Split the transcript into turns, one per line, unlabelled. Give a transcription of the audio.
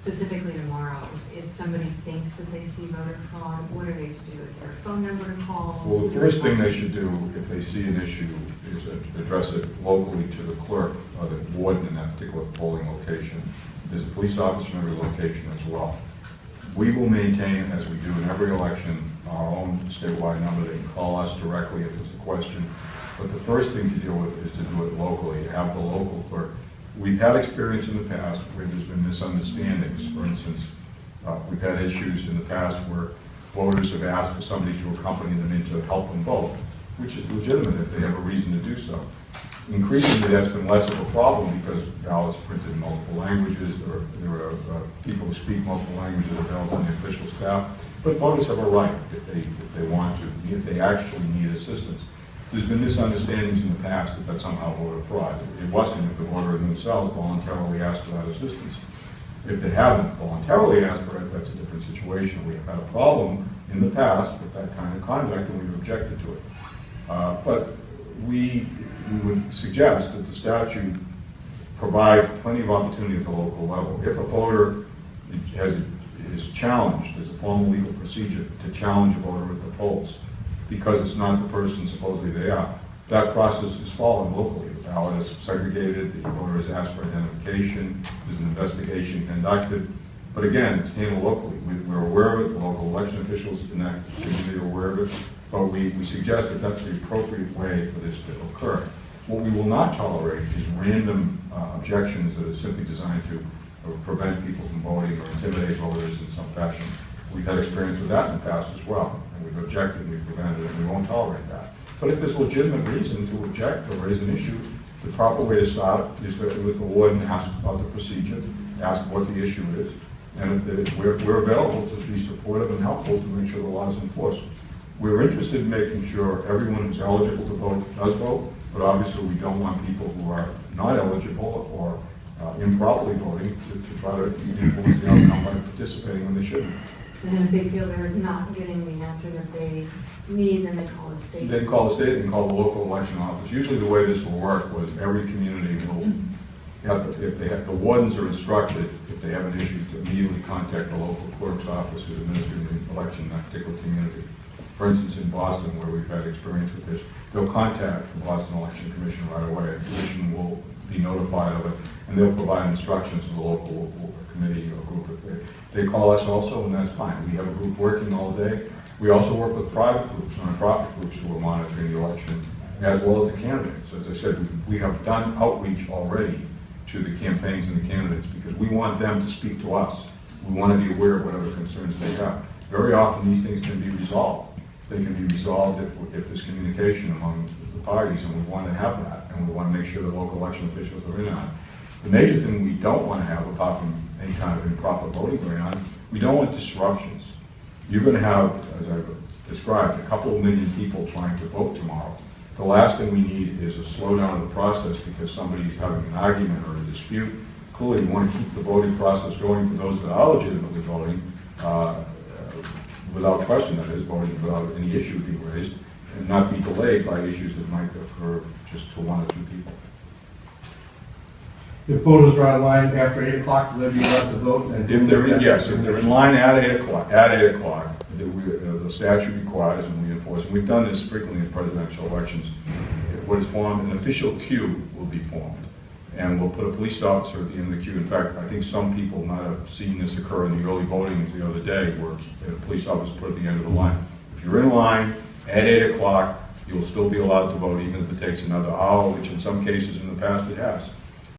specifically tomorrow, if somebody thinks that they see voter fraud, what are they to do? Is there a phone number to call?
Well, the first thing they should do if they see an issue is address it locally to the clerk or the warden in that particular polling location. There's a police officer in every location as well. We will maintain, as we do in every election, our own statewide number. They can call us directly if there's a question. But the first thing to deal with is to do it locally, have the local clerk. We've had experience in the past where there's been misunderstandings. For instance, we've had issues in the past where voters have asked for somebody to accompany them in to help them vote, which is legitimate if they have a reason to do so. Increasingly, that's been less of a problem because ballots printed in multiple languages. There are people who speak multiple languages available on the official staff. But voters have a right if they want to, if they actually need assistance. There's been misunderstandings in the past that that's somehow voter fraud. It wasn't if the voter themselves voluntarily asked for that assistance. If they haven't voluntarily asked for it, that's a different situation. We have had a problem in the past with that kind of conduct, and we've objected to it. But we would suggest that the statute provide plenty of opportunity at the local level. If a voter is challenged, there's a formal legal procedure to challenge a voter at the polls because it's not the person supposedly they are. That process is followed locally. The ballot is segregated, the voter is asked for identification, there's an investigation conducted. But again, it's handled locally. We're aware of it, the local election officials in that community are aware of it, but we suggest that that's the appropriate way for this to occur. What we will not tolerate is random objections that are simply designed to prevent people from voting or intimidate voters in some fashion. We've had experience with that in the past as well, and we've objected, we've prevented it, and we won't tolerate that. But if there's a legitimate reason to object or raise an issue, the proper way to start is with the warden, ask about the procedure, ask what the issue is, and if we're available to be supportive and helpful to make sure the law is enforced. We're interested in making sure everyone who's eligible to vote does vote, but obviously we don't want people who are not eligible or improperly voting to try to influence the outcome by participating when they shouldn't.
And if they feel they're not getting the answer that they need, then they call the state.
They call the state and call the local election office. Usually the way this will work was every community will have, the wardens are instructed, if they have an issue, to immediately contact the local clerk's office who's administering the election in that particular community. For instance, in Boston, where we've had experience with this, they'll contact the Boston Election Commission right away. The commission will be notified of it, and they'll provide instructions to the local committee or group. If they call us also, and that's fine. We have a group working all day. We also work with private groups, nonprofit groups who are monitoring the election, as well as the candidates. As I said, we have done outreach already to the campaigns and the candidates because we want them to speak to us. We want to be aware of whatever concerns they have. Very often these things can be resolved. They can be resolved if there's communication among the parties, and we want to have that, and we want to make sure the local election officials are in on it. The major thing we don't want to have, apart from any kind of improper voting going on, we don't want disruptions. You're going to have, as I've described, a couple of million people trying to vote tomorrow. The last thing we need is a slowdown of the process because somebody's having an argument or a dispute. Clearly, you want to keep the voting process going for those that are legitimately voting, without question, that is, voting without any issue being raised, and not be delayed by issues that might occur just to one or two people.
If voters are online after 8 o'clock, they'll be allowed to vote? And
if they're in line at 8 o'clock, the statute requires, and we enforce, and we've done this frequently in presidential elections, what is formed, an official queue will be formed. And we'll put a police officer at the end of the queue. In fact, I think some people might have seen this occur in the early voting the other day, where a police officer put at the end of the line. If you're in line at 8 o'clock, you'll still be allowed to vote, even if it takes another hour, which in some cases in the past it has.